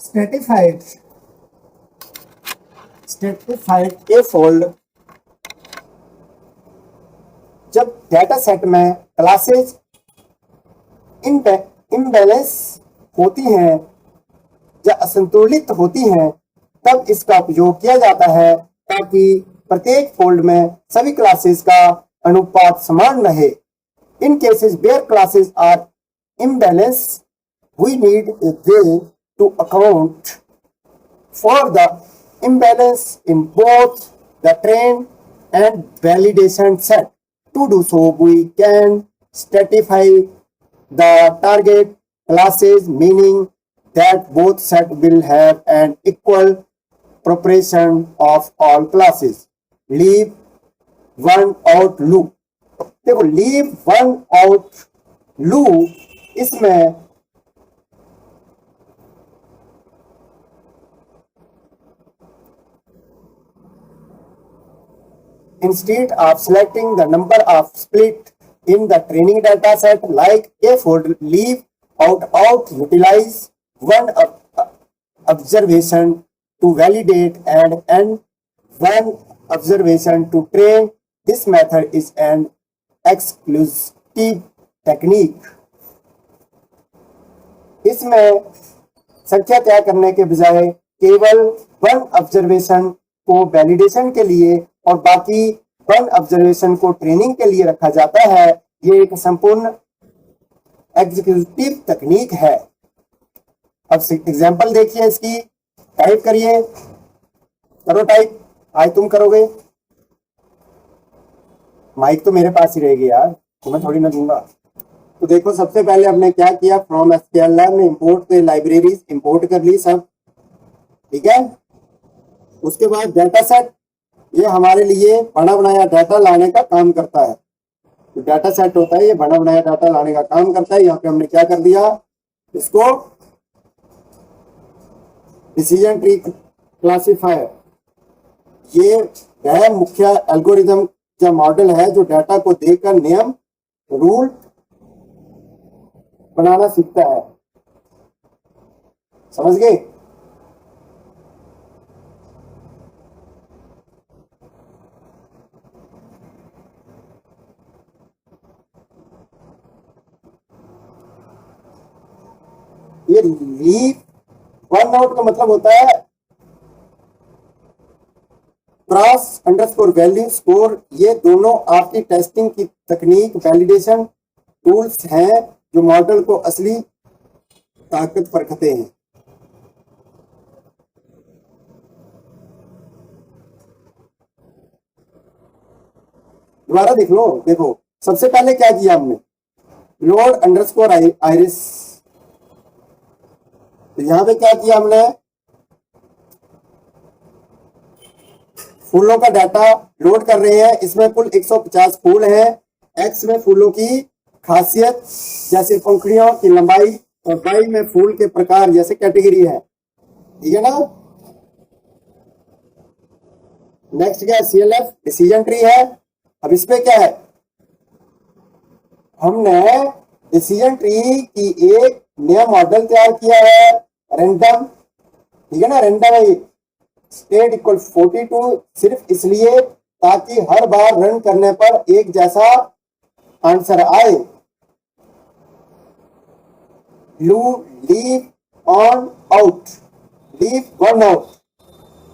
Stratified ए fold जब data set में classes imbalance होती हैं या असंतुलित होती हैं, तब इसका उपयोग किया जाता है ताकि प्रत्येक फोल्ड में सभी क्लासेस का अनुपात समान रहे। In cases where classes are imbalanced, we need a way to account for the imbalance in both the train and validation set. To do so, we can stratify the target classes, meaning that both sets will have an equal proportion of all classes. Leave one out loop. देखो, leave one out loop इसमें instead of selecting the number of split in the training data set like a fold, leave out utilize one observation to validate and one observation to train. This method is an exclusive technique. इसमें संख्या तय करने के बजाय केवल one observation को validation के लिए और बाकी वन ऑब्जर्वेशन को ट्रेनिंग के लिए रखा जाता है। ये एक संपूर्ण एग्जीक्यूटिव तकनीक है। अब एग्जांपल देखिए, इसकी टाइप करिए, करो टाइप। आज तुम करोगे, माइक तो मेरे पास ही रहेगी यार, तुम्हें थोड़ी ना दूंगा। तो देखो, सबसे पहले हमने क्या किया, फ्रॉम एसक्यूएल में इंपोर्ट पे लाइब्रेरीज इंपोर्ट कर ली सब, ठीक है। उसके बाद डाटा सेट, ये हमारे लिए बना बनाया डाटा लाने का काम करता है। तो डाटा सेट होता है, ये बना बनाया डाटा लाने का काम करता है। यहाँ पे हमने क्या कर दिया, इसको डिसीजन ट्री क्लासिफायर, ये वह मुख्य एल्गोरिथम या मॉडल है जो डाटा को देखकर नियम रूल बनाना सीखता है। समझ गए? ये लीव वन आउट का मतलब होता है क्रॉस अंडरस्कोर वैल्यू स्कोर। ये दोनों आपकी टेस्टिंग की तकनीक वैलिडेशन टूल्स हैं जो मॉडल को असली ताकत परखते हैं। दोबारा देख लो, देखो सबसे पहले क्या किया हमने, लोड अंडरस्कोर आइरिस। तो यहां पे क्या किया हमने, फूलों का डाटा लोड कर रहे हैं। इसमें कुल 150 फूल हैं। एक्स में फूलों की खासियत जैसे पंखुड़ियों की लंबाई और वाई में फूल के प्रकार जैसे कैटेगरी है, ठीक है ना। नेक्स्ट क्या है, सीएलएफ डिसीजन ट्री है। अब इस पे क्या है, हमने डिसीजन ट्री की एक नया मॉडल तैयार किया है, रैंडम, ठीक है ना। रैंडम है, स्टेट इक्वल 42 सिर्फ इसलिए ताकि हर बार रन करने पर एक जैसा आंसर आए। Leave on out, leave one out.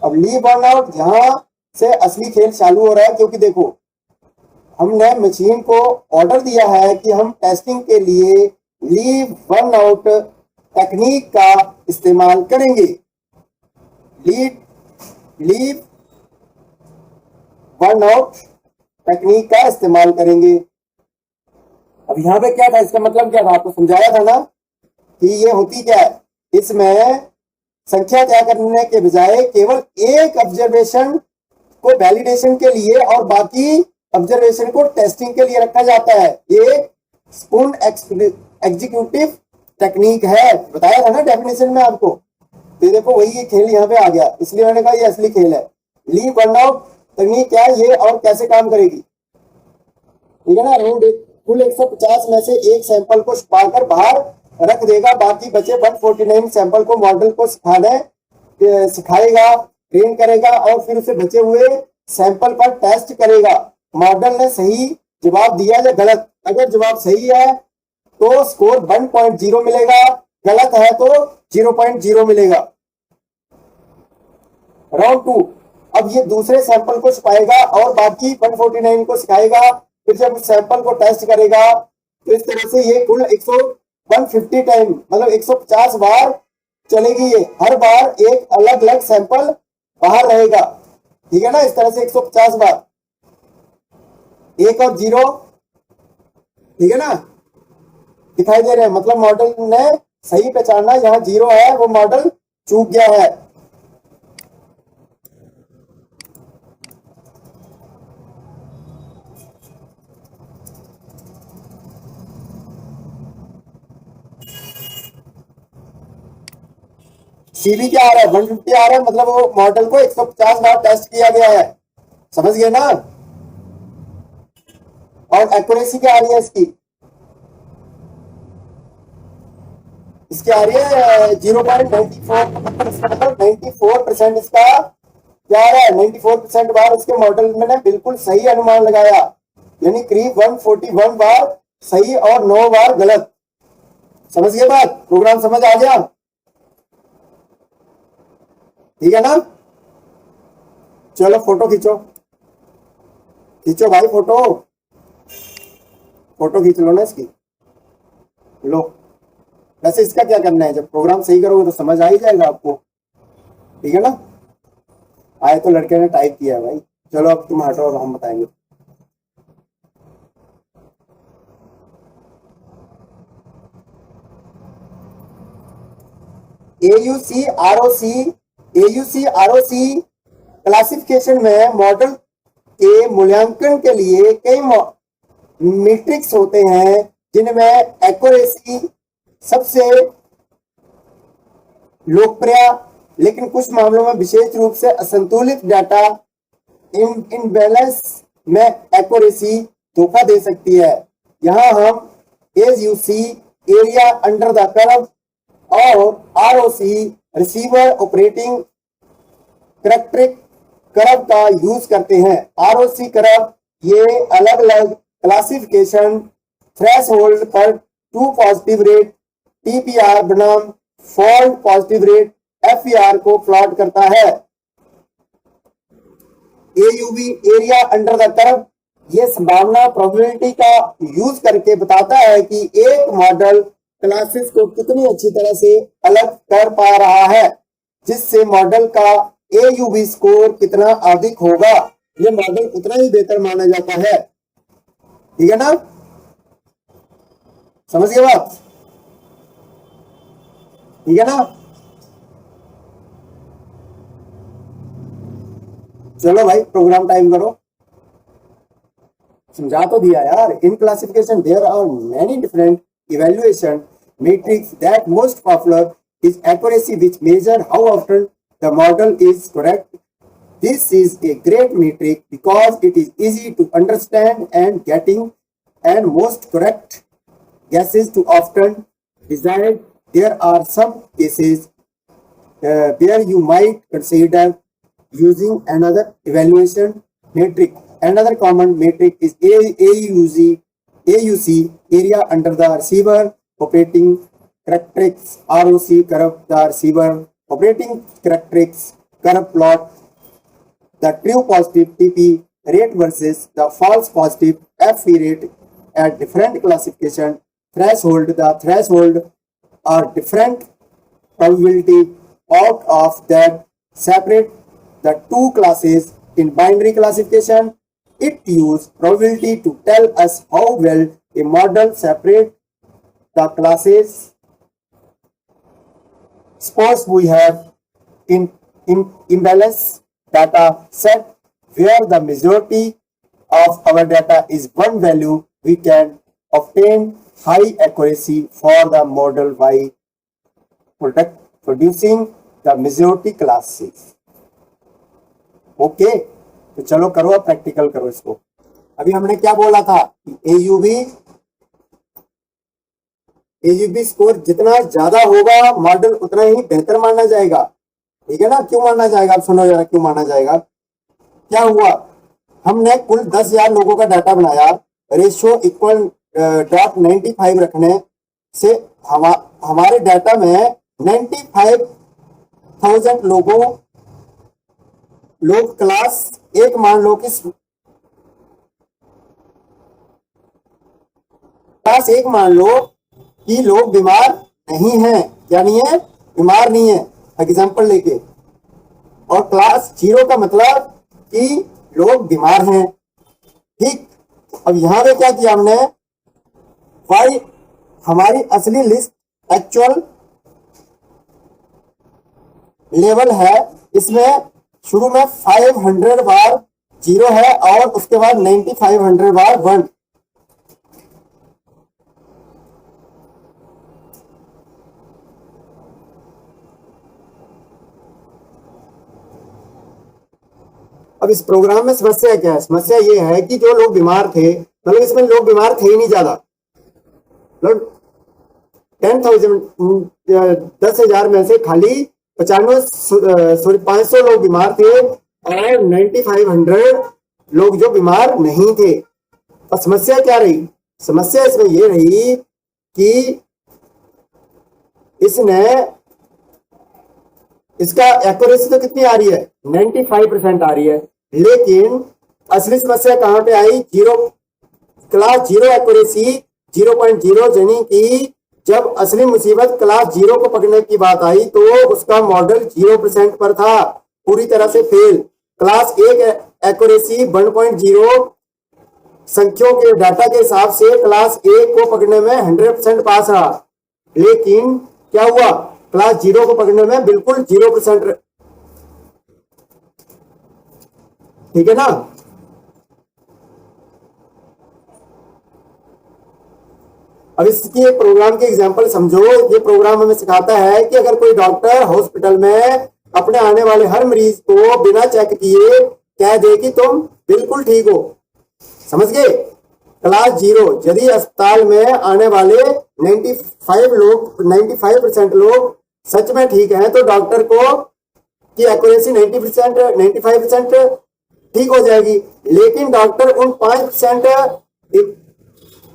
अब लीव वन आउट यहां से असली खेल चालू हो रहा है, क्योंकि देखो हमने मशीन को ऑर्डर दिया है कि हम टेस्टिंग के लिए लीव वन आउट तकनीक का इस्तेमाल करेंगे। लीव वन आउट तकनीक का इस्तेमाल करेंगे। अब यहां पे क्या था, इसका मतलब क्या था, आपको समझाया था ना कि ये होती क्या है, इसमें संख्या तय करने के बजाय केवल एक ऑब्जर्वेशन को वैलिडेशन के लिए और बाकी ऑब्जर्वेशन को टेस्टिंग के लिए रखा जाता है। ये स्पून एग्जीक्यूटिव तकनीक है, बताया था ना डेफिनेशन में आपको। तो देखो वही ये खेल यहाँ पे आ गया, इसलिए मैंने कहा ये असली खेल है। लीव वन आउट तकनीक क्या है ये और कैसे काम करेगी, ठीक है ना। अराउंड कुल 150 में से एक सैंपल को छुपाकर बाहर रख देगा, बाकी बचे 149 सैंपल को मॉडल को सिखाएगा, ट्रेन करेगा और फिर उसे बचे हुए सैंपल पर टेस्ट करेगा। मॉडल ने सही जवाब दिया या गलत, अगर जवाब सही है तो स्कोर 1.0 मिलेगा, गलत है तो 0.0 मिलेगा। राउंड 2, अब ये दूसरे सैंपल को छुपाएगा और बाकी 149 को सिखाएगा, फिर जब उस सैंपल को टेस्ट करेगा तो इस तरह से ये कुल 150 टाइम मतलब 150 बार चलेगी। ये हर बार एक अलग अलग सैंपल बाहर रहेगा, ठीक है ना। इस तरह से 150 बार, 1 और 0, ठीक है ना, दिखाई दे रहे हैं। मतलब मॉडल ने सही पहचाना, यहाँ 0 है, वो मॉडल चूक गया है। सीबी क्या आ रहा है, 150 आ रहा है, मतलब वो मॉडल को 150 बार टेस्ट किया गया है, समझ गए ना। और एक्यूरेसी क्या आ रही है इसकी, इसकी आ रही है 0.94, मतलब 94% इसका क्या आ रहा है, 94% बार इसके मॉडल में ने बिल्कुल सही अनुमान लगाया, यानी करीब 141 बार सही और 9 बार गलत। समझ गए बात, प्रोग्राम समझ आ गया, ठीक है ना। चलो फोटो खींचो, खींचो भाई फोटो, फोटो खींच लो ना इसकी, लो। वैसे इसका क्या करना है, जब प्रोग्राम सही करोगे तो समझ आ ही जाएगा आपको, ठीक है ना। आए तो लड़के ने टाइप किया है भाई, चलो अब तुम हटो, अब हम बताएंगे। AUC ROC क्लासिफिकेशन में मॉडल के मूल्यांकन के लिए कई मैट्रिक्स होते हैं, जिनमें एक्यूरेसी सबसे लोकप्रिय, लेकिन कुछ मामलों में विशेष रूप से असंतुलित डाटा इनबैलेंस में एक्यूरेसी धोखा दे सकती है। यहाँ हम AUC area under the curve और ROC receiver operating characteristic curve का यूज करते हैं। ROC कर्व ये अलग अलग क्लासिफिकेशन थ्रेशोल्ड पर ट्रू पॉजिटिव रेट TPR बनाम फॉल्ट पॉजिटिव रेट FER को प्लॉट करता है। AUV area under the curve ये संभावना प्रोबेबिलिटी का यूज करके बताता है कि एक मॉडल क्लासेस को कितनी अच्छी तरह से अलग कर पा रहा है, जिससे मॉडल का AUV स्कोर कितना अधिक होगा, ये मॉडल उतना ही बेहतर माना जाता है, ठीक है ना। समझ गए बात, ठीक है ना। चलो भाई प्रोग्राम टाइम करो, समझा तो दिया यार। In classification there are many different evaluation matrix. That most popular is accuracy, which measure how often the model is correct. This is a great metric because it is easy to understand and getting and most correct guesses too often desired. There are some cases where you might consider using another evaluation metric. Another common metric is AUC area under the receiver operating characteristics. ROC curve the receiver operating characteristics curve plot the true positive TP rate versus the false positive FE rate at different classification threshold. The threshold are different probability out of that separate the two classes. In binary classification, it uses probability to tell us how well a model separates the classes. Suppose we have in imbalance data set where the majority of our data is one value, we can obtain high accuracy for the model by producing the majority classes. Okay तो चलो करो, अब practical करो इसको। अभी हमने क्या बोला था, AUV एजीबी स्कोर जितना ज्यादा होगा मॉडल उतना ही बेहतर माना जाएगा। ठीक है ना? क्यों माना जाएगा? आप सुनो जरा क्यों माना जाएगा। क्या हुआ, हमने कुल 10,000 लोगों का डाटा बनाया, रेशियो इक्वल .95 रखने से हमारे डाटा में 95,000 लोग क्लास एक मान लो कि क्लास एक मान लो कि लोग बीमार नहीं है, क्या नहीं है? बीमार नहीं है, एग्जाम्पल लेके। और क्लास 0 का मतलब कि लोग बीमार हैं। ठीक, अब यहां पे क्या किया हमने, भाई हमारी असली लिस्ट एक्चुअल लेवल है, इसमें शुरू में 500 बार 0 है और उसके बाद 9500 बार 1। अब इस प्रोग्राम में समस्या क्या है? समस्या ये है कि जो लोग बीमार थे, मतलब इसमें लोग बीमार थे ही नहीं ज्यादा, मतलब 10,000 में से खाली 500 लोग बीमार थे और 9500 लोग जो बीमार नहीं थे। और समस्या क्या रही? समस्या इसमें ये रही कि इसका एक्यूरेसी तो कितनी आ रही है? 95% आ रही है, लेकिन असली समस्या कहां पे आई? क्लास 0 एक्यूरेसी 0.0, यानी कि जब असली मुसीबत क्लास 0 को पकड़ने की बात आई तो उसका मॉडल 0% पर था, पूरी तरह से फेल। क्लास 1 एक्यूरेसी 1.0 संख्याओं के डाटा के हिसाब से क्लास 1 को पकड़ने में 100% पास रहा, लेकिन क्या हुआ? क्लास 0 को पकड़ने में बिल्कुल 0%। ठीक है ना? अब इसकी एक प्रोग्राम के एग्जांपल समझो। ये प्रोग्राम हमें सिखाता है कि अगर कोई डॉक्टर हॉस्पिटल में अपने आने वाले हर मरीज को बिना चेक किए कह दे कि तुम बिल्कुल ठीक हो, समझ गए? क्लास 0, यदि अस्पताल में आने वाले 95% लोग सच में ठीक हैं तो डॉक्टर को की एक्यूरेसी 95% ठीक हो जाएगी, लेकिन डॉक्टर उन 5%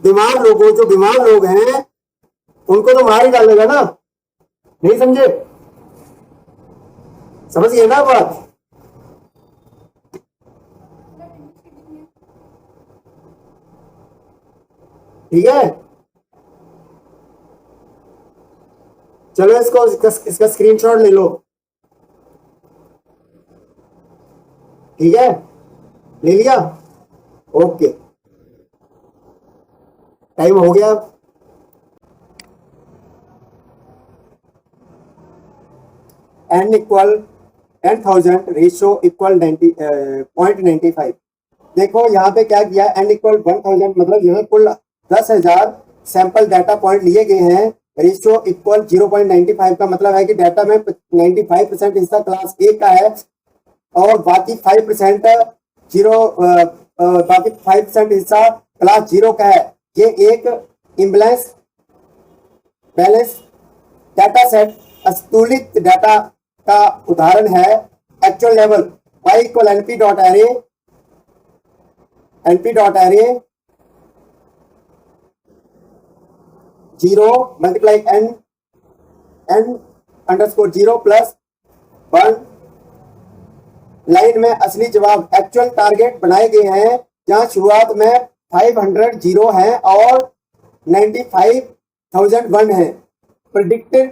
बीमार लोगों, जो बीमार लोग हैं, उनको तो मार ही डालेगा ना। नहीं समझे? समझ गए ना बात? ठीक है, चलो इसका स्क्रीनशॉट ले लो। ठीक है, ले लिया? ओके, टाइम हो गया। n equal 10,000 ratio equal 0.95। देखो यहाँ पे क्या किया, n इक्वल 1000 मतलब यहाँ कुल 10,000 सैंपल डाटा पॉइंट लिए गए हैं। रेशियो इक्वल 0.95 का मतलब है कि डाटा में 95% हिस्सा क्लास 1 का है और बाकी 5% हिस्सा क्लास 0 का है। ये एक इम्बैलेंस बैलेंस डाटा सेट असंतुलित डाटा का उदाहरण है। Actual level y equal np.array 0 multiply n underscore 0 plus 1। Line में असली जवाब एक्चुअल टारगेट बनाए गए हैं, जहां शुरुआत में 500 0 है और 95,001 है। प्रेडिक्टेड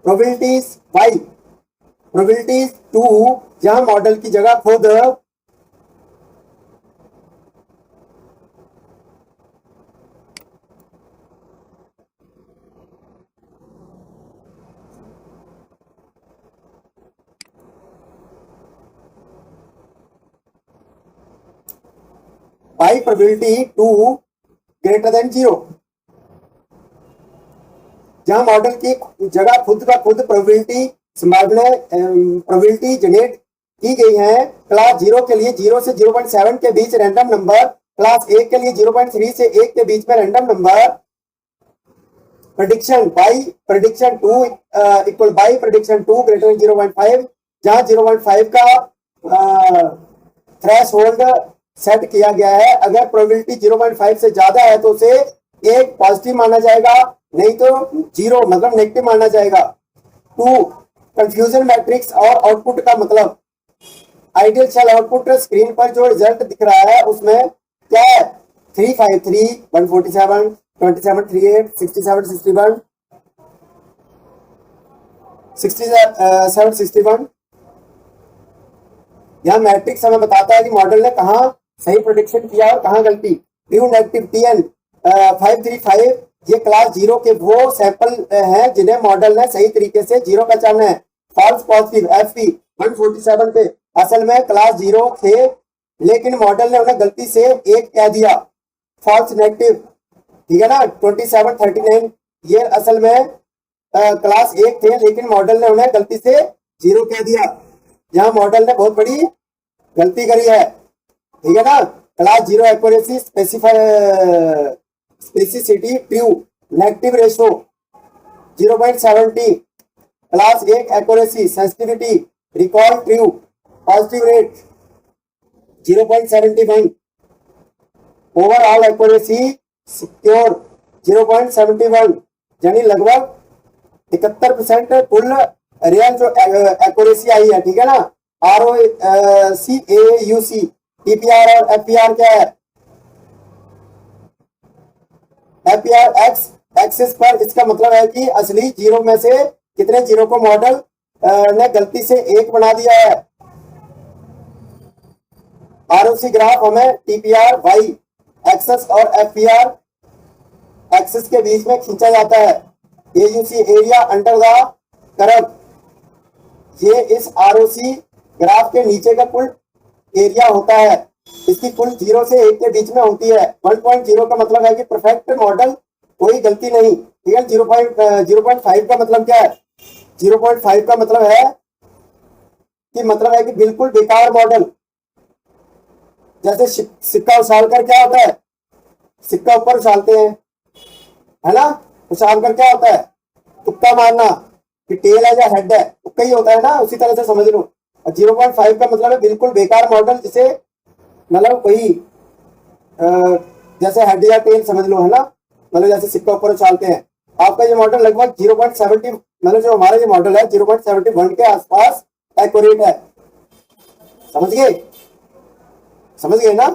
प्रोबेबिलिटीज y, प्रोबेबिलिटीज 2, जहां मॉडल की जगह खुद y प्रोबेबिलिटी 2 ग्रेटर देन 0, जहां मॉडल की जगह खुद का खुद प्रोबेबिलिटी जनरेट की गई है। क्लास 0 के लिए 0 से 0.7 के बीच रैंडम नंबर, क्लास 1 के लिए 0.3 से 1 के बीच में random number prediction by prediction 2 equal by prediction 2 greater than 0.5, जहां 0.5 का थ्रेश होल्ड सेट किया गया है। अगर प्रोबेबिलिटी 0.5 से ज्यादा है तो उसे एक पॉजिटिव माना जाएगा, नहीं तो 0 मतलब नेगेटिव माना जाएगा। 2 कंफ्यूजन मैट्रिक्स और आउटपुट का मतलब आइडियल सेल आउटपुट स्क्रीन पर जो रिजल्ट दिख रहा है उसमें क्या है 353 147 27 38 67 61 67 61। यह मैट्रिक्स हमें बताता है कि मॉडल ने कहां सही प्रेडिक्शन किया और कहां गलती। ट्रू नेगेटिव TN 535 ये क्लास 0 के वो सैंपल हैं जिन्हें मॉडल ने सही तरीके से 0 पहचाना है। फॉल्स पॉजिटिव FP 147 पे असल में क्लास 0 थे लेकिन मॉडल ने उन्हें गलती से 1 कह दिया। फॉल्स नेगेटिव, ठीक है ना, 2739 ये असल में क्लास 1 थे लेकिन मॉडल ने उन्हें गलती से 0 कह दिया। यहाँ मॉडल ने बहुत बड़ी गलती करी है, ठीक है ना। Class 0 accuracy specificity true negative ratio 0.70। Class 1 accuracy sensitivity recall true positive rate 0.71। Overall accuracy score 0.71 यानी लगभग 71% कुल रियल जो एक्यूरेसी आई है, ठीक है ना। ROC AUC TPR और FPR क्या है, FPR एक्स एक्सिस पर, इसका मतलब है कि असली 0 में से कितने 0 को मॉडल ने गलती से 1 बना दिया है। ROC ग्राफ हमें TPR Y एक्सेस और FPR एक्सिस के बीच में खींचा जाता है। AUC area under the curve, ये इस ROC ग्राफ के नीचे का कुल एरिया होता है। इसकी कुल 0 से 1 के बीच में होती है। 1.0 का मतलब है कि परफेक्ट मॉडल, कोई गलती नहीं, ठीक है। 0.5 का मतलब क्या है, 0.5 का मतलब है कि बिल्कुल बेकार मॉडल। जैसे सिक्का उछालकर क्या होता है, सिक्का ऊपर उछालते हैं, है ना, उछालकर क्या होता है, तुक्का मारना कि टेल है या हेड है, तुक्का ही होता है ना, उसी तरह से समझ लो। 0.5 का मतलब है बिल्कुल बेकार मॉडल, जिसे मतलब वही जैसे हेड या टेल समझ लो, है ना, मतलब जैसे सिक्का ऊपर उछालते हैं। आपका ये मॉडल लगभग 0.70 मतलब जो हमारा ये मॉडल है 0.71 के आसपास एक्यूरेट है। समझ गए ना।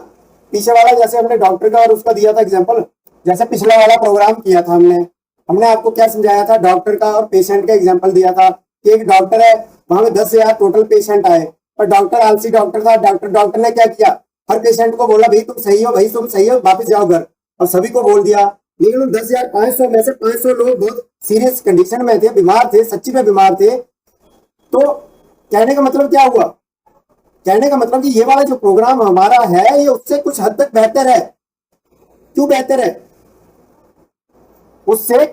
पीछे वाला जैसे हमने डॉक्टर का और उसका दिया था एग्जांपल, जैसे पिछला वाला प्रोग्राम किया था हमने आपको क्या समझाया था, डॉक्टर का और पेशेंट का एग्जांपल दिया था कि एक डॉक्टर है, वहां में 10,000 टोटल पेशेंट आए, पर डॉक्टर आलसी डॉक्टर था। डॉक्टर ने क्या किया, हर पेशेंट को बोला भाई तुम सही हो, भाई तुम सही हो, वापस जाओ घर, और सभी को बोल दिया। लेकिन उन 10,500 में से 500 लोग बहुत सीरियस कंडीशन में थे, बीमार थे, सच्ची में बीमार थे। तो कहने का मतलब क्या हुआ, कहने का मतलब कि ये वाला जो प्रोग्राम हमारा है ये उससे कुछ हद तक बेहतर है। क्यों बेहतर है, उससे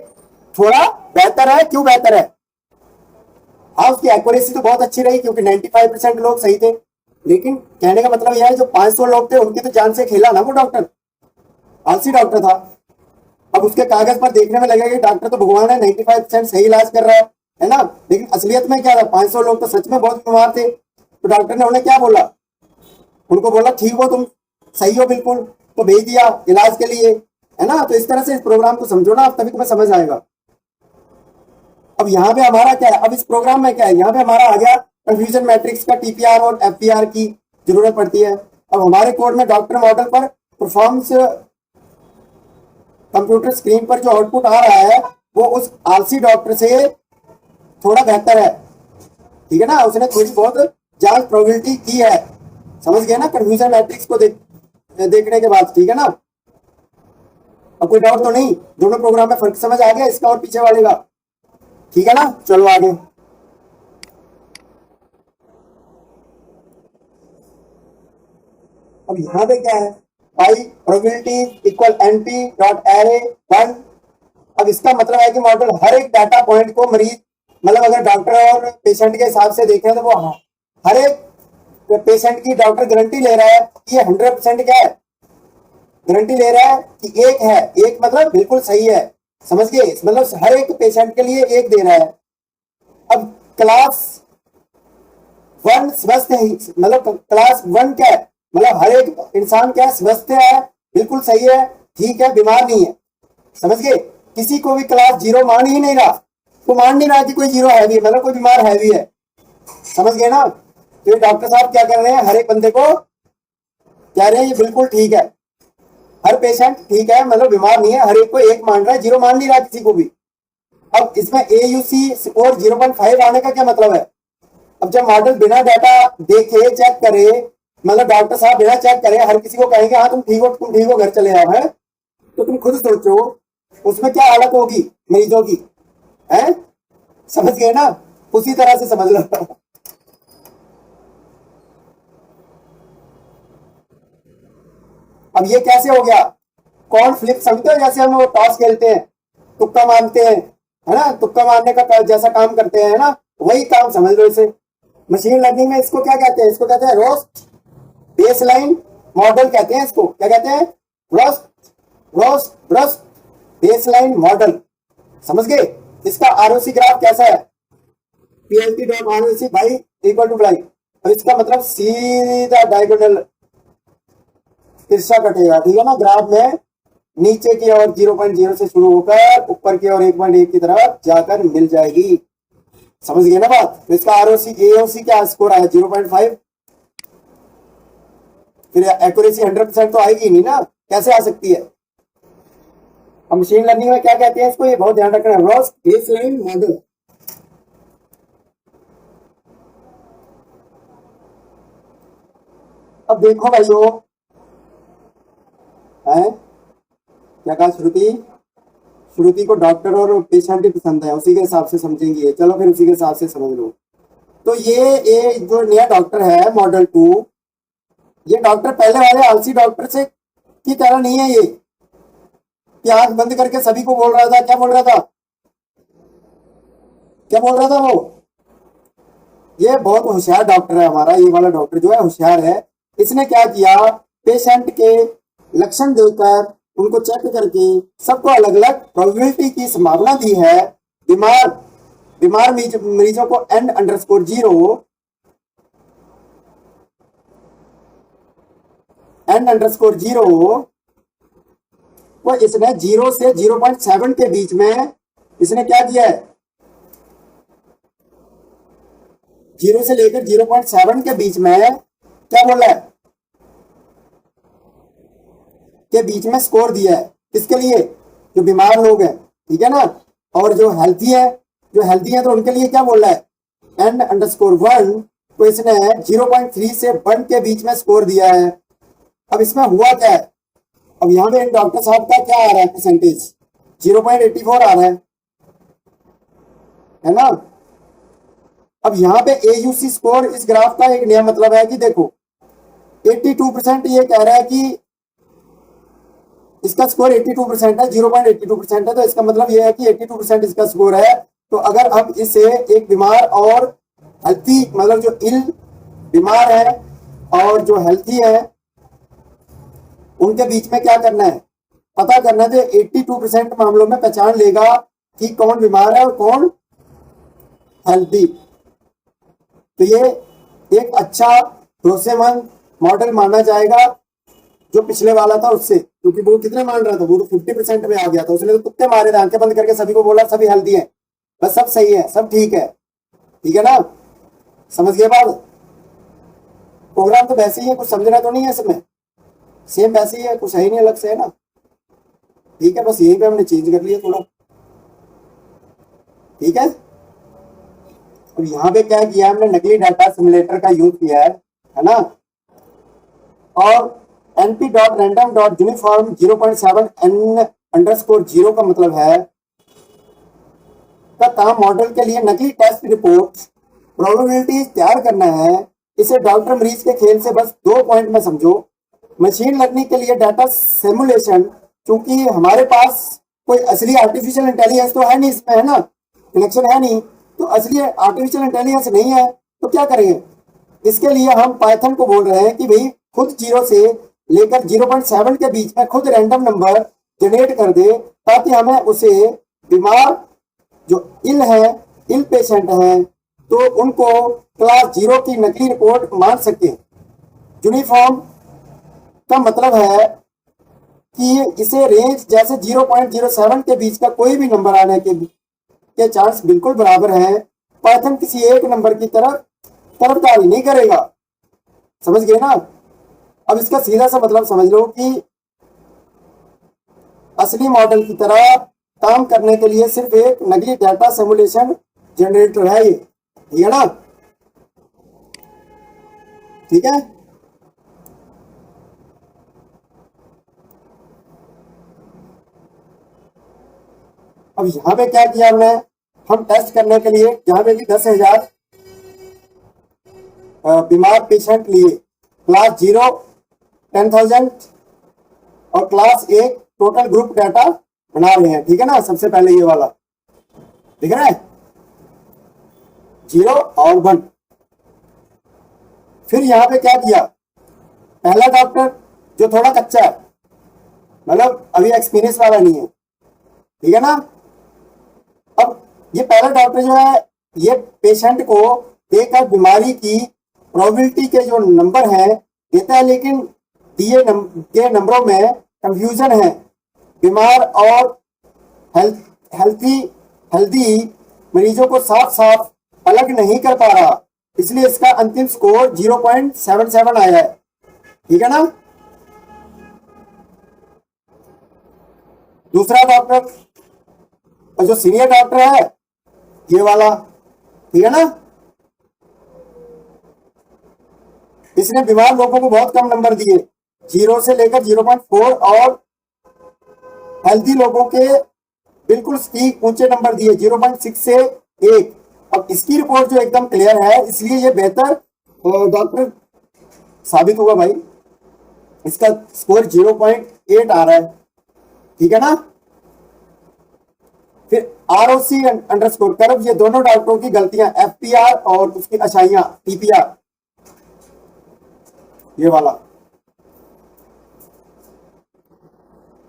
थोड़ा बेहतर है। क्यों बेहतर है, हाँ उसकी एक्यूरेसी तो बहुत अच्छी रही क्योंकि 95% लोग सही थे। लेकिन कहने का मतलब यह है जो 500 लोग थे उनकी तो जान से खेला ना वो डॉक्टर, आलसी डॉक्टर था। अब उसके कागज पर देखने में लगेगा कि डॉक्टर तो भगवान है, 95% सही इलाज कर रहा है ना। लेकिन असलियत में क्या था, 500 लोग तो सच में बहुत बीमार थे। तो डॉक्टर ने उन्हें क्या बोला, उनको बोला ठीक हो तुम, सही हो बिल्कुल, तो भेज दिया इलाज के लिए, है ना। तो इस तरह से इस प्रोग्राम को समझो ना, अब तभी तुम्हें समझ आएगा। अब यहाँ पे हमारा क्या है, अब इस प्रोग्राम में क्या है, यहाँ पे हमारा आ गया कंफ्यूजन मैट्रिक्स का TPR और FPR की जरूरत पड़ती है। अब हमारे कोड में डॉक्टर मॉडल पर परफॉर्मेंस कंप्यूटर स्क्रीन पर जो आउटपुट आ रहा है वो उस आलसी डॉक्टर से थोड़ा बेहतर है, ठीक है ना। उसने थोड़ी बहुत जांच प्रोबेबिलिटी की है, समझ गए ना कंफ्यूजन मैट्रिक्स को देखने के बाद, ठीक है ना। अब कोई डाउट तो नहीं, दोनों प्रोग्राम में फर्क समझ आ गया इसका और पीछे वाले का, ठीक है ना। चलो आगे। अब यहाँ पे क्या है, pi probability equal NP dot array 1। अब इसका मतलब है कि मॉडल हर एक डाटा पॉइंट को मरीज, मतलब अगर डॉक्टर और पेशेंट के हिसाब से देखें तो वो हर एक पेशेंट की डॉक्टर गारंटी ले रहा है कि ये 100% क्या है, गारंटी ले रहा है कि एक है, एक मतलब बिल्कुल सही है। समझ गए, मतलब हर एक पेशेंट के लिए एक दे रहा है। अब क्लास 1 स्वस्थ है, मतलब क्लास 1 क्या है, मतलब हर एक इंसान क्या है, स्वस्थ है, बिल्कुल सही है, ठीक है, बीमार नहीं है। समझ गए, किसी को भी क्लास 0 मान ही नहीं रहा, तो मान नहीं रहा कि कोई 0 है भी, मतलब कोई बीमार है भी है। समझ गए ना। तो ये डॉक्टर साहब क्या कर रहे हैं, हर एक बंदे को कह रहे हैं ये बिल्कुल ठीक है, हर पेशेंट ठीक है, मतलब बीमार नहीं है, हर एक को एक मान रहा है, 0 मान नहीं रहा किसी को भी। अब इसमें AUC और 0.5 आने का क्या मतलब है। अब जब मॉडल बिना डाटा देखे चेक करे, मतलब डॉक्टर साहब बिना चेक करे हर किसी को कहेंगे हाँ तुम ठीक हो, तुम ठीक हो, घर चले आओ, है, तो तुम खुद सोचो उसमें क्या हालत होगी मरीजों की, है। समझ गए ना, उसी तरह से समझ लो। अब ये कैसे हो गया, कौन फ्लिप, समझते हो, जैसे हम वो टॉस खेलते हैं, तुक्का मारते हैं, है ना, तुक्का मारने का जैसा काम करते हैं, है ना, वही काम समझ लो इसे। मशीन लर्निंग में इसको क्या कहते हैं, इसको कहते हैं रोस्ट बेसलाइन मॉडल कहते हैं, इसको क्या कहते हैं, roast roast roast baseline model. समझ गए। इसका आरओसी ग्राफ कैसा है, PLT dot ROC by equal to ब्लाई, और इसका मतलब सीधा डायगोनल तिरछा कटेगा, ठीक है ना। ग्राफ में नीचे की ओर 0.0 से शुरू होकर ऊपर की ओर 1.1 की तरफ जाकर मिल जाएगी। समझ गए ना बात। तो इसका आरओसी एओसी क्या स्कोर आया 0.5, फिर एक्यूरेसी 100% तो आएगी नहीं ना, कैसे आ सकती है। अब मशीन लर्निंग में क्या कहते हैं इसको, ये बहुत ध्यान रखना है, रोस्ट बेसलाइन मॉडल। अब देखो भाइयों, है क्या कहा, श्रुति, श्रुति को डॉक्टर और पेशेंट ही पसंद है, उसी के हिसाब से समझेंगे, चलो फिर उसी के हिसाब से समझ लो। तो ये जो नया डॉक्टर है मॉडल 2, ये डॉक्टर पहले वाले आलसी डॉक्टर से की तरह नहीं है, ये कि आंख बंद करके सभी को बोल रहा था, क्या बोल रहा था, क्या बोल रहा था वो। ये बहुत होशियार डॉक्टर है हमारा, ये वाला डॉक्टर जो है होशियार है। इसने क्या किया, पेशेंट के लक्षण देकर उनको चेक करके सबको अलग अलग प्रोबेबिलिटी की संभावना दी है। बीमार बीमार मरीजों को N_0 को इसने 0 से 0.7 के बीच में इसने क्या किया है, 0 से लेकर 0.7 के बीच में क्या बोला है, के बीच में स्कोर दिया है। किसके लिए, जो बीमार लोग हैं, ठीक है ना, और जो हेल्थी है तो उनके लिए क्या बोल रहा है, N_1 को इसने 0.3 से 1 के बीच में स्कोर दिया है। अब इसमें हुआ क्या है, अब यहाँ पे डॉक्टर साहब का क्या आ रहा है परसेंटेज, 0.84 आ रहा है ना। अब यहाँ पे AUC स्कोर, इस ग्राफ का एक नया मतलब है कि देखो 82% ये कह रहा है कि इसका स्कोर 82% है, 0.82% है, तो इसका मतलब ये है कि 82% इसका स्कोर है। तो अगर हम इसे एक बीमार और हेल्थी, मतलब जो इल बीमार है और जो हेल्थी है उनके बीच में क्या करना है, पता करना है, तो 82% मामलों में पहचान लेगा कि कौन बीमार है और कौन हेल्थी। तो ये एक अच्छा भरोसेमंद मॉडल माना जाएगा जो पिछले वाला था उससे, क्योंकि वो कितने मान रहा था, वो तो 50% में आ गया था, उसने तो तुक्के मारे थे, आंखें बंद करके सभी को बोला सभी हेल्दी है, बस सब सही है, सब ठीक है ना। समझ गए बात। प्रोग्राम तो वैसे ही है, कुछ समझना तो नहीं है इसमें, सेम वैसे ही है, कुछ है ही नहीं अलग से, है ना। ठीक है, बस यहीं पे हमने चेंज कर लिया थोड़ा, ठीक है। अब यहाँ पे क्या किया हमने, नकली डाटा सिमुलेटर का यूज किया है ना, और np.random.uniform 0.7 N_0 का मतलब है का काम मॉडल के लिए नकली टेस्ट रिपोर्ट प्रोबेबिलिटीज तैयार करना है। इसे डॉक्टर मरीज के खेल से बस 2 पॉइंट में समझो। मशीन लर्निंग के लिए डाटा सिमुलेशन, क्योंकि हमारे पास कोई असली आर्टिफिशियल इंटेलिजेंस तो है नहीं इसमें, है ना, कनेक्शन है नहीं, तो असली आर्टिफिशियल इंटेलिजेंस नहीं है, तो क्या करेंगे, इसके लिए हम पाइथन को बोल रहे हैं कि भाई खुद 0 से लेकर 0.7 के बीच में खुद रैंडम नंबर जनरेट कर दे, ताकि हमें उसे बीमार जो इल पेशेंट हैं तो उनको क्लास 0 की नकली रिपोर्ट मान सके। यूनिफॉर्म का मतलब है कि इसे रेंज जैसे 0.07 के बीच का कोई भी नंबर आने के चांस बिल्कुल बराबर हैं। पाइथन किसी एक नंबर की तरफदारी नहीं करेगा। समझ गए ना? अब इसका सीधा सा मतलब समझ लो कि असली मॉडल की तरह काम करने के लिए सिर्फ एक नकली डाटा सिमुलेशन जनरेटर है ये, ठीक है ना? ठीक है। अब यहां पे क्या किया हमने, हम टेस्ट करने के लिए यहाँ पे भी 10,000 बीमार पेशेंट लिए, क्लास 0 10,000 और क्लास 1 टोटल ग्रुप डाटा बना रहे हैं, ठीक है ना? सबसे पहले ये वाला दिख रहा है 0 और 1। फिर यहाँ पे क्या किया, पहला डॉक्टर जो थोड़ा कच्चा है, मतलब अभी एक्सपीरियंस वाला नहीं है, ठीक है ना? अब ये पहला डॉक्टर जो है ये पेशेंट को देखकर बीमारी की प्रोबेबिलिटी के जो नंबर हैं देता है, लेकिन दिए के नंबरों में कंफ्यूजन है। बीमार और हेल्दी मरीजों को साफ साफ अलग नहीं कर पा रहा, इसलिए इसका अंतिम स्कोर 0.77 आया है, ठीक है ना? दूसरा डॉक्टर और जो सीनियर डॉक्टर है ये वाला, ठीक है ना? इसने बीमार लोगों को बहुत कम नंबर दिए, 0 से लेकर 0.4 और हेल्दी लोगों के बिल्कुल ठीक ऊंचे नंबर दिए 0.6 से 1। अब इसकी रिपोर्ट जो एकदम क्लियर है, इसलिए ये बेहतर डॉक्टर साबित हुआ भाई। इसका स्कोर 0.8 आ रहा है, ठीक है ना? फिर ROC अंडरस्कोर कर्व, ये दोनों डॉक्टरों की गलतियां, FPR और उसकी अच्छाइयां TPR, ये वाला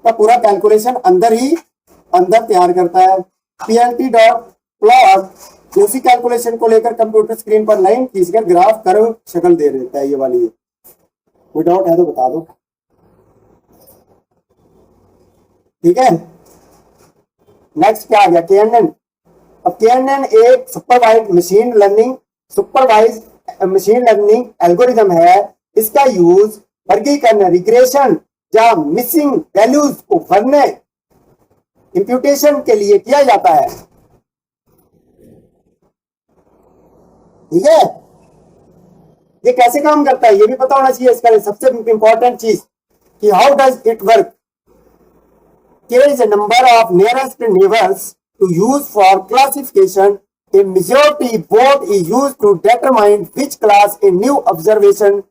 का पूरा कैलकुलेशन अंदर तैयार करता है। PLT डॉट प्लॉट उसी कैलकुलेशन को लेकर कंप्यूटर स्क्रीन पर लाइन खींचकर ग्राफ कर्व शक्ल दे देता है। ये वाली कोई डाउट है तो बता दो, ठीक है? नेक्स्ट क्या आ गया, KNN। अब KNN एक सुपरवाइज मशीन लर्निंग एल्गोरिथम है। इसका यूज वर्गीकरण, रिग्रेशन या मिसिंग वैल्यूज को भरने, इंप्यूटेशन के लिए किया जाता है, ठीक है? ये कैसे काम करता है ये भी पता होना चाहिए। इसका सबसे इंपॉर्टेंट चीज कि how does it work. There is a number of nearest neighbors to use for classification. A majority vote is used to determine which class a new observation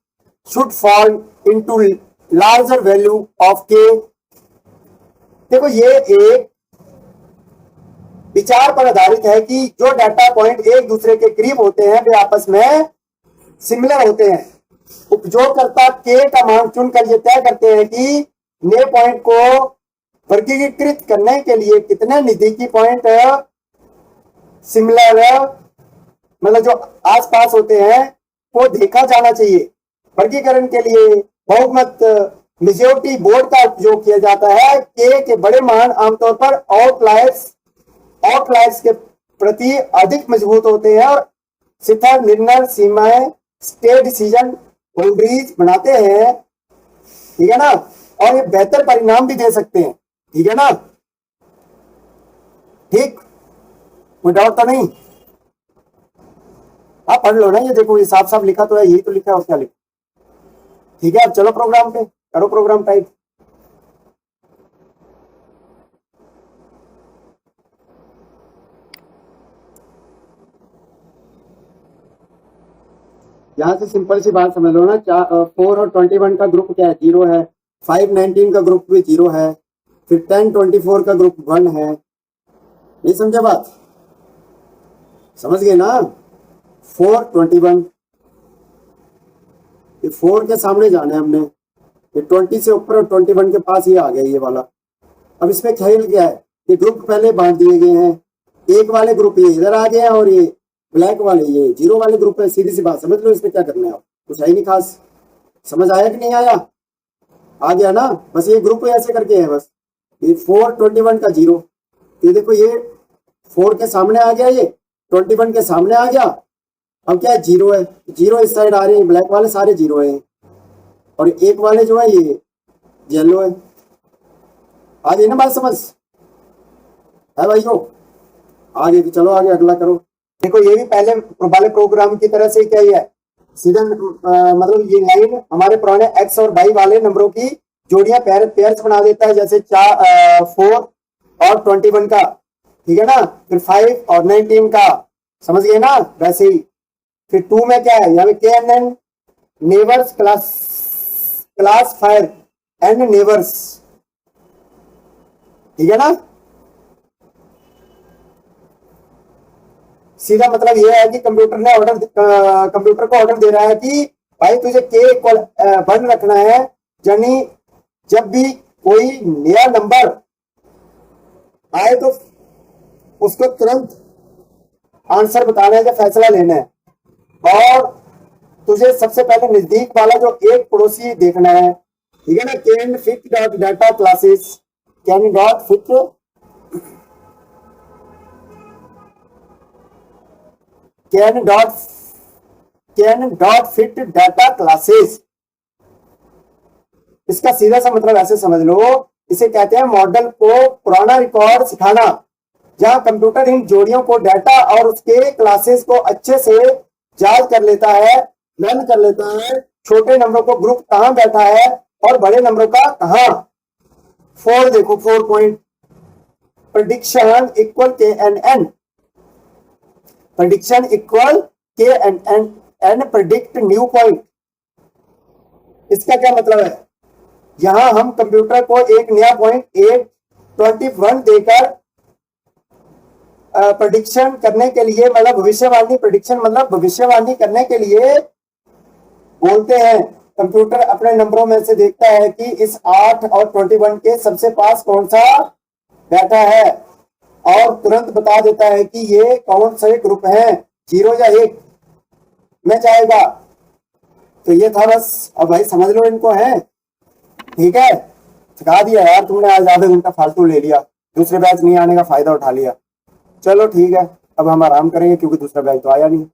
should fall into larger value of k. देखो ये एक विचार पर आधारित है कि जो data point एक दूसरे के करीब होते हैं वे आपस में सिमिलर होते हैं। उपयोगकर्ता k का मान चुनकर ये तय करते हैं कि नए पॉइंट को वर्गीकृत करने के लिए कितने नजदीकी पॉइंट सिमिलर, मतलब जो आसपास होते हैं, को देखा जाना चाहिए। वर्गीकरण के लिए बहुमत मेजॉरिटी बोर्ड का उपयोग किया जाता है। के बड़े मान आमतौर पर आउटलायर्स के प्रति अधिक मजबूत होते हैं और स्थिर निर्णय सीमाएं, स्टेट डिसीजन बाउंड्रीज बनाते हैं, ठीक है ना? और ये बेहतर परिणाम भी दे सकते हैं, ठीक है ना? ठीक, कोई डाउट तो नहीं? आप पढ़ लो ना, ये देखो ये साफ साफ लिखा तो है, यही तो लिखा है और क्या लिखा, ठीक है? अब चलो प्रोग्राम पे, करो प्रोग्राम टाइप। यहां से सिंपल सी बात समझ लो ना, 4 और 21 का ग्रुप क्या है, 0 है। 5 19 का ग्रुप भी 0 है। फिर 10 24 का ग्रुप 1 है। नहीं समझा बात? समझ गए ना? 4 21, ये 4 के सामने जाना है हमने, ये 20 से ऊपर और 21 के पास ही आ गया ये वाला, अब इसमें खेल क्या है कि ग्रुप पहले बांट दिए गए हैं, एक वाले ग्रुप ये इधर आ गए हैं और ये ब्लैक वाले ये जीरो वाले ग्रुप है। सीधी सी बात समझ लो, इसमें क्या करना है, आप कुछ है ही नहीं खास। समझ आया कि नहीं आया? आ गया ना? बस ये ग्रुप ऐसे करके है, बस ये 421 का जीरो, ये देखो ये 4 के सामने आ गया, ये 21 के सामने आ गया। अब क्या है, जीरो है, जीरो इस साइड आ रहे हैं, ब्लैक वाले सारे जीरो है और एक वाले जो है ये येलो है। आ गई ना बात समझ है भाइयों? आगे भी चलो, आगे अगला करो। देखो ये भी पहले वाले प्रोग्राम की तरह से क्या ही है, सीधा मतलब ये लाइन हमारे पुराने एक्स और वाई वाले नंबरों की जोड़ियां पेयर्स बना देता है, जैसे 4 और 21 का, ठीक है ना। फिर 5 और 19 का, समझ गए ना? वैसे ही फिर 2 में क्या है, यहाँ पे K N N neighbours classifier and neighbours, ठीक है ना। सीधा मतलब ये है कि कंप्यूटर को ऑर्डर दे रहा है कि भाई तुझे के इक्वल 1 रखना है, यानी जब भी कोई नया नंबर आए तो उसको तुरंत आंसर बताना है, फैसला लेना है। और तुझे सबसे पहले नजदीक वाला जो एक पड़ोसी देखना है, ठीक है ना। Can fit dot data classes, can dot fit data classes, इसका सीधा सा मतलब ऐसे समझ लो, इसे कहते हैं मॉडल को पुराना रिकॉर्ड सिखाना, जहां कंप्यूटर इन जोड़ियों को डाटा और उसके क्लासेस को अच्छे से याद कर लेता है, लर्न कर लेता है, छोटे नंबरों को ग्रुप कहां बैठा है और बड़े नंबरों का कहां। 4 देखो, 4 point, prediction equal K N N, prediction equal K N N N predict new point. इसका क्या मतलब है, यहां हम कंप्यूटर को एक नया पॉइंट 821 देकर प्रेडिक्शन करने के लिए, मतलब भविष्यवाणी, प्रेडिक्शन मतलब भविष्यवाणी करने के लिए बोलते हैं। कंप्यूटर अपने नंबरों में से देखता है कि इस 8 और 21 के सबसे पास कौन सा बैठा है और तुरंत बता देता है कि ये कौन से ग्रुप हैं, 0 या 1 में जाएगा। तो ये था बस, अब भाई समझ लो इनको है, ठीक है। थका दिया यार तुमने, आज आधा घंटा फालतू ले लिया, दूसरे बैच नहीं आने का फायदा उठा लिया। चलो ठीक है, अब हम आराम करेंगे क्योंकि दूसरा बैच तो आया नहीं।